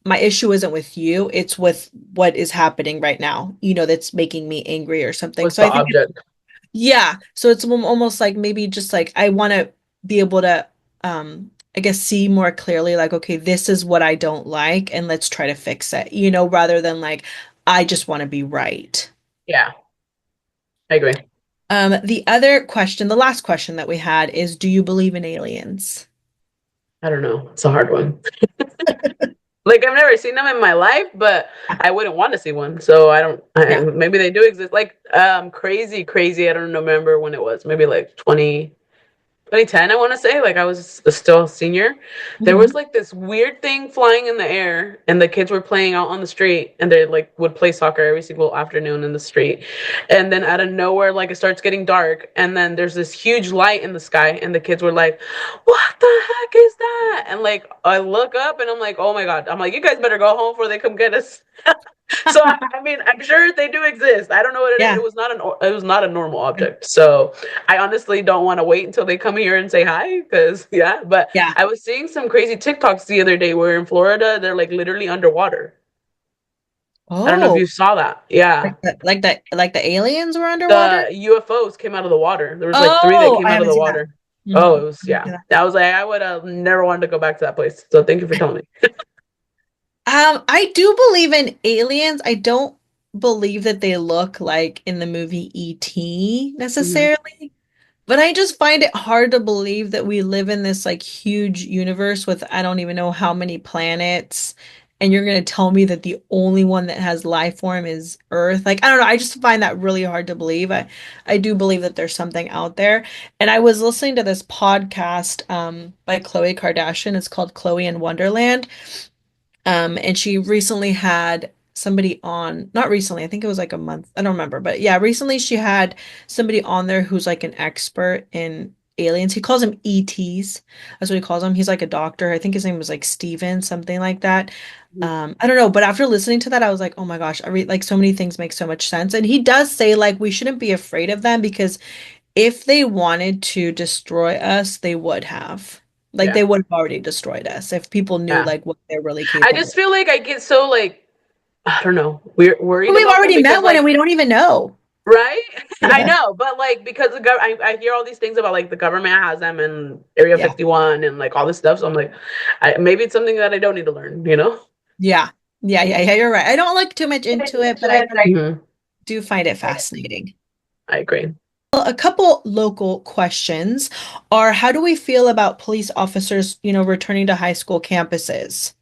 Speaker 1: my issue isn't with you, it's with what is happening right now, that's making me angry or something.
Speaker 2: What's
Speaker 1: So
Speaker 2: the
Speaker 1: I think
Speaker 2: object?
Speaker 1: yeah. So it's almost like maybe just like I want to be able to I guess see more clearly like, okay, this is what I don't like and let's try to fix it, rather than like I just want to be right.
Speaker 2: Yeah, I agree.
Speaker 1: The other question, the last question that we had is, do you believe in aliens?
Speaker 2: I don't know. It's a hard one. Like I've never seen them in my life, but
Speaker 1: Yeah.
Speaker 2: I wouldn't want to see one. So I don't.
Speaker 1: Yeah.
Speaker 2: Maybe they do exist. Like crazy, crazy. I don't remember when it was. Maybe like 2010, I want to say. Like I was still a senior. There was
Speaker 1: Mhm.
Speaker 2: like this weird thing flying in the air, and the kids were playing out on the street, and they like would play soccer every single afternoon in the street. And then out of nowhere, like it starts getting dark, and then there's this huge light in the sky, and the kids were like, "What the heck is that?" And like I look up, and I'm like, "Oh my god!" I'm like, "You guys better go home before they come get us." So I mean, I'm sure they do exist. I don't know what it is.
Speaker 1: Yeah.
Speaker 2: It was not a normal object. So I honestly don't want to wait until they come here and say hi, because yeah. But
Speaker 1: Yeah.
Speaker 2: I was seeing some crazy TikToks the other day where in Florida they're like literally underwater. I don't know if
Speaker 1: Oh,
Speaker 2: you saw that. Yeah,
Speaker 1: like the aliens were underwater?
Speaker 2: the UFOs came out of the water. There was like three that
Speaker 1: Oh,
Speaker 2: came
Speaker 1: I
Speaker 2: out of
Speaker 1: haven't
Speaker 2: the
Speaker 1: seen that.
Speaker 2: water. Oh,
Speaker 1: Mhm.
Speaker 2: it was yeah. I was like, I would have never wanted to go back to that place. So thank you for telling me.
Speaker 1: I do believe in aliens. I don't believe that they look like in the movie E.T.
Speaker 2: Mhm.
Speaker 1: necessarily, but I just find it hard to believe that we live in this like huge universe with I don't even know how many planets, and you're gonna tell me that the only one that has life form is Earth. Like, I don't know, I just find that really hard to believe. I do believe that there's something out there. And I was listening to this podcast by Khloe Kardashian. It's called Chloe in Wonderland. And she recently had somebody on, not recently, I think it was like a month, I don't remember, but yeah, recently she had somebody on there who's like an expert in aliens. He calls them ETs. That's what he calls them. He's like a doctor. I think his name was like Steven, something like that. I don't know, but after listening to that, I was like, oh my gosh, like so many things make so much sense. And he does say like we shouldn't be afraid of them because if they wanted to destroy us, they would have. Like
Speaker 2: Yeah,
Speaker 1: they would have already destroyed us if people knew
Speaker 2: yeah.
Speaker 1: like what they're really
Speaker 2: I
Speaker 1: capable.
Speaker 2: just feel like I get so like I don't know, we're
Speaker 1: But
Speaker 2: worried
Speaker 1: we've
Speaker 2: about them
Speaker 1: already
Speaker 2: because
Speaker 1: met one and
Speaker 2: like
Speaker 1: we don't even know.
Speaker 2: right? I
Speaker 1: Yeah.
Speaker 2: know, but like because I hear all these things about like the government has them in Area
Speaker 1: Yeah.
Speaker 2: 51 and like all this stuff. So I'm like, maybe it's something that I don't need to learn, you know?
Speaker 1: Yeah. Yeah. Yeah. Yeah. You're right. I don't look too much into it, but I
Speaker 2: Mhm.
Speaker 1: do find it fascinating.
Speaker 2: I agree.
Speaker 1: Well, a couple local questions are how do we feel about police officers, returning to high school campuses?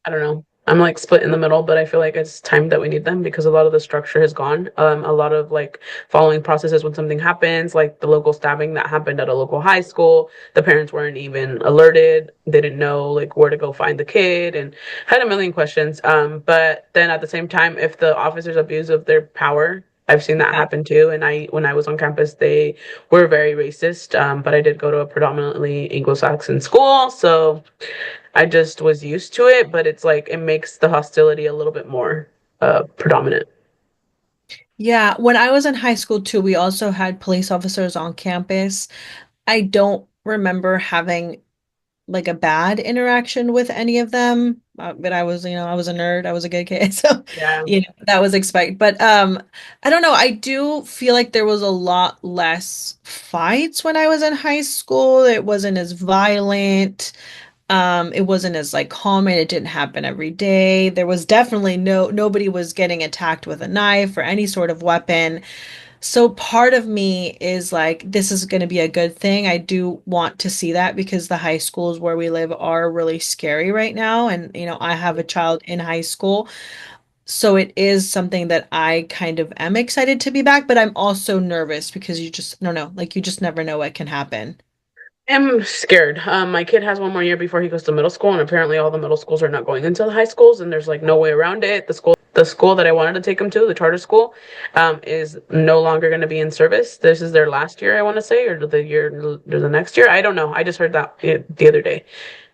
Speaker 2: I don't know. I'm like split in the middle, but I feel like it's time that we need them because a lot of the structure has gone. A lot of like following processes when something happens, like the local stabbing that happened at a local high school, the parents weren't even alerted. They didn't know like where to go find the kid and had a million questions. But then at the same time, if the officers abuse of their power, I've seen that happen too. And when I was on campus, they were very racist. But I did go to a predominantly Anglo-Saxon school, so I just was used to it, but it's like it makes the hostility a little bit more predominant.
Speaker 1: Yeah, when I was in high school too, we also had police officers on campus. I don't remember having like a bad interaction with any of them. But I was, I was a nerd. I was a good kid. So,
Speaker 2: Yeah.
Speaker 1: that was expected. But I don't know. I do feel like there was a lot less fights when I was in high school. It wasn't as violent. It wasn't as like common. It didn't happen every day. There was definitely nobody was getting attacked with a knife or any sort of weapon. So part of me is like, this is going to be a good thing. I do want to see that because the high schools where we live are really scary right now. And, I have a child in high school. So it is something that I kind of am excited to be back, but I'm also nervous because you just, no, no, like you just never know what can happen.
Speaker 2: I'm scared. My kid has one more year before he goes to middle school, and apparently all the middle schools are not going into the high schools, and there's like no way around it. The school that I wanted to take him to, the charter school, is no longer going to be in service. This is their last year, I want to say, or the next year. I don't know. I just heard that the other day.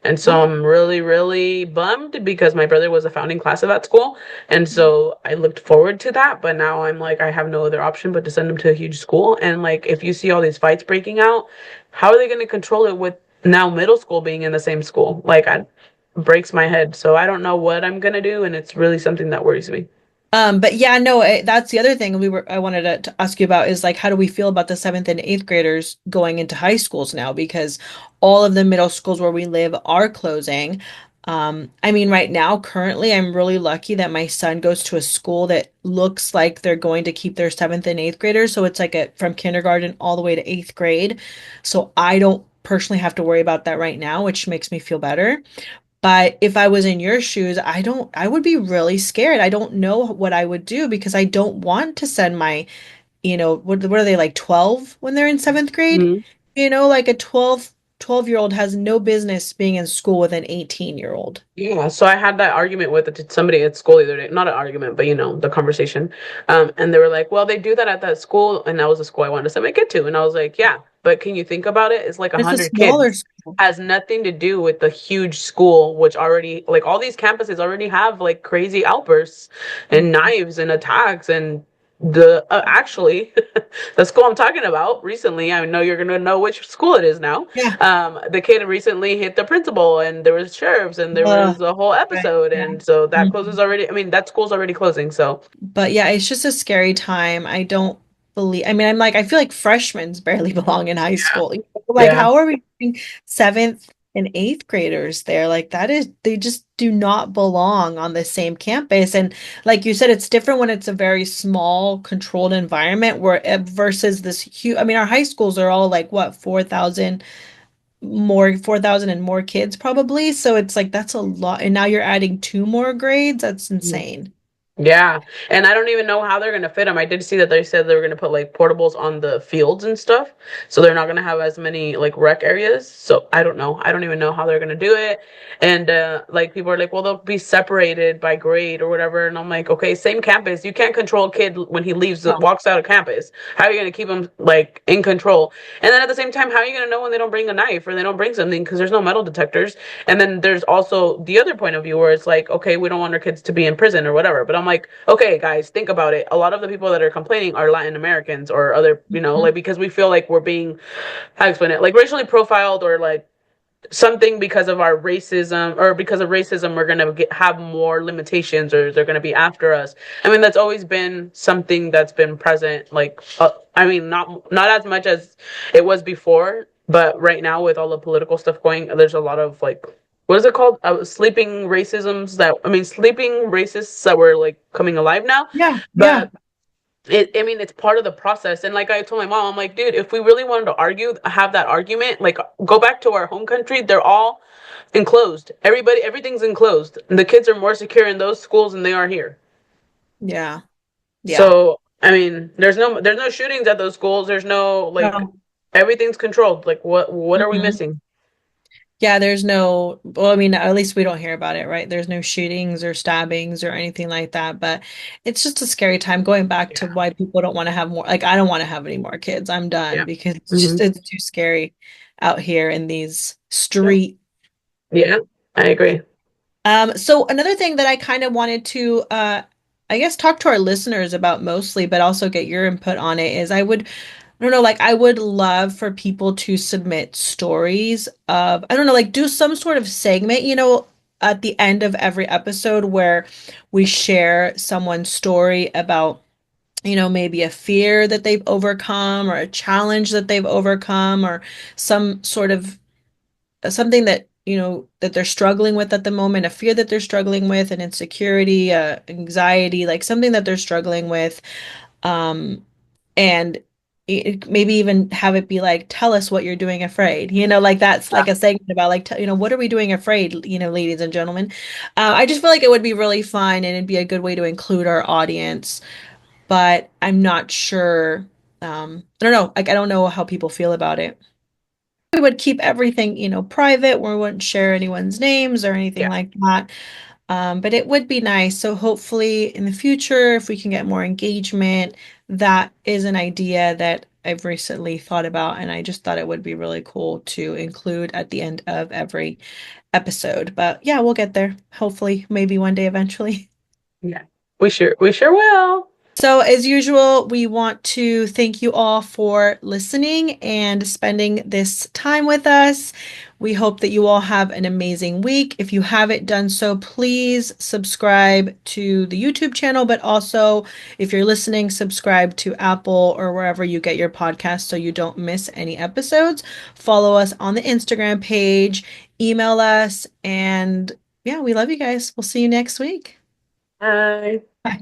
Speaker 2: And so
Speaker 1: Oh.
Speaker 2: I'm really, really bummed because my brother was a founding class of that school. And so I looked forward to that. But now I'm like, I have no other option but to send him to a huge school. And like, if you see all these fights breaking out, how are they going to control it with now middle school being in the same school? Like, it breaks my head. So I don't know what I'm going to do. And it's really something that worries me.
Speaker 1: But yeah, no, that's the other thing I wanted to ask you about is like, how do we feel about the seventh and eighth graders going into high schools now? Because all of the middle schools where we live are closing. I mean, right now, currently, I'm really lucky that my son goes to a school that looks like they're going to keep their seventh and eighth graders. So it's like from kindergarten all the way to eighth grade. So I don't personally have to worry about that right now, which makes me feel better. But if I was in your shoes, I would be really scared. I don't know what I would do because I don't want to send my, what are they like 12 when they're in seventh grade?
Speaker 2: Mhm.
Speaker 1: Like a 12-year-old has no business being in school with an 18-year-old.
Speaker 2: Yeah, so I had that argument with somebody at school the other day. Not an argument, but the conversation. And they were like, "Well, they do that at that school," and that was the school I wanted to send my kid to. And I was like, "Yeah, but can you think about it? It's like a
Speaker 1: It's a
Speaker 2: hundred
Speaker 1: smaller
Speaker 2: kids.
Speaker 1: school.
Speaker 2: Has nothing to do with the huge school, which already like all these campuses already have like crazy outbursts and knives and attacks and the actually the school I'm talking about recently, I know you're gonna know which school it is now.
Speaker 1: Yeah.
Speaker 2: The kid recently hit the principal, and there was sheriffs, and there
Speaker 1: Ugh,
Speaker 2: was a whole
Speaker 1: right.
Speaker 2: episode,
Speaker 1: Yeah.
Speaker 2: and so that closes
Speaker 1: Mhm.
Speaker 2: already. I mean, that school's already closing. So
Speaker 1: But yeah, it's just a scary time. I don't believe, I mean, I feel like freshmen barely belong in high school. Like,
Speaker 2: yeah,
Speaker 1: how are we doing seventh and eighth graders there? Like, they just do not belong on the same campus. And like you said, it's different when it's a very small, controlled environment versus this huge, I mean, our high schools are all like, what, 4,000 and more kids probably. So it's like, that's a lot. And now you're adding two more grades. That's insane.
Speaker 2: yeah, and I don't even know how they're gonna fit them. I did see that they said they were gonna put like portables on the fields and stuff, so they're not gonna have as many like rec areas. So I don't know. I don't even know how they're gonna do it. And like people are like, well, they'll be separated by grade or whatever. And I'm like, okay, same campus. You can't control a kid when he leaves,
Speaker 1: No.
Speaker 2: walks out of campus. How are you gonna keep him like in control? And then at the same time, how are you gonna know when they don't bring a knife or they don't bring something because there's no metal detectors? And then there's also the other point of view where it's like, okay, we don't want our kids to be in prison or whatever. But I'm like, okay, guys, think about it. A lot of the people that are complaining are Latin Americans or other, like because we feel like we're being, how to explain it, like racially profiled or like something because of our racism or because of racism we're going to have more limitations or they're going to be after us. I mean, that's always been something that's been present, like I mean, not as much as it was before, but right now with all the political stuff going, there's a lot of like, what is it called, sleeping racists that were like coming alive now.
Speaker 1: Yeah, yeah.
Speaker 2: But I mean, it's part of the process. And like I told my mom, I'm like, dude, if we really wanted to argue, have that argument, like go back to our home country. They're all enclosed. Everything's enclosed. And the kids are more secure in those schools than they are here.
Speaker 1: Yeah. Yeah.
Speaker 2: So, I mean, there's no shootings at those schools. There's no like
Speaker 1: No.
Speaker 2: everything's controlled. Like what are we
Speaker 1: Mhm.
Speaker 2: missing?
Speaker 1: Yeah, there's no, well, I mean, at least we don't hear about it, right? There's no shootings or stabbings or anything like that, but it's just a scary time going back to
Speaker 2: Yeah.
Speaker 1: why people don't want to have more, like, I don't want to have any more kids. I'm done
Speaker 2: Yeah.
Speaker 1: because it's just,
Speaker 2: Hmm.
Speaker 1: it's too scary out here in these
Speaker 2: Yeah.
Speaker 1: streets.
Speaker 2: Yeah. I agree.
Speaker 1: So another thing that I kind of wanted to I guess talk to our listeners about mostly, but also get your input on it is I don't know, like I would love for people to submit stories of, I don't know, like do some sort of segment, at the end of every episode where we share someone's story about, maybe a fear that they've overcome or a challenge that they've overcome or some sort of something that that they're struggling with at the moment, a fear that they're struggling with, an insecurity, anxiety, like something that they're struggling with, and maybe even have it be like, tell us what you're doing afraid, like that's
Speaker 2: Yeah.
Speaker 1: like a segment about like what are we doing afraid, ladies and gentlemen. I just feel like it would be really fun and it'd be a good way to include our audience, but I'm not sure. I don't know, like I don't know how people feel about it. We would keep everything, private. We wouldn't share anyone's names or anything
Speaker 2: Yeah.
Speaker 1: like that. But it would be nice. So hopefully in the future, if we can get more engagement, that is an idea that I've recently thought about, and I just thought it would be really cool to include at the end of every episode. But yeah, we'll get there. Hopefully, maybe one day eventually.
Speaker 2: Yeah. We sure will.
Speaker 1: So, as usual, we want to thank you all for listening and spending this time with us. We hope that you all have an amazing week. If you haven't done so, please subscribe to the YouTube channel, but also if you're listening, subscribe to Apple or wherever you get your podcast so you don't miss any episodes. Follow us on the Instagram page, email us, and yeah, we love you guys. We'll see you next week.
Speaker 2: Bye.
Speaker 1: Bye.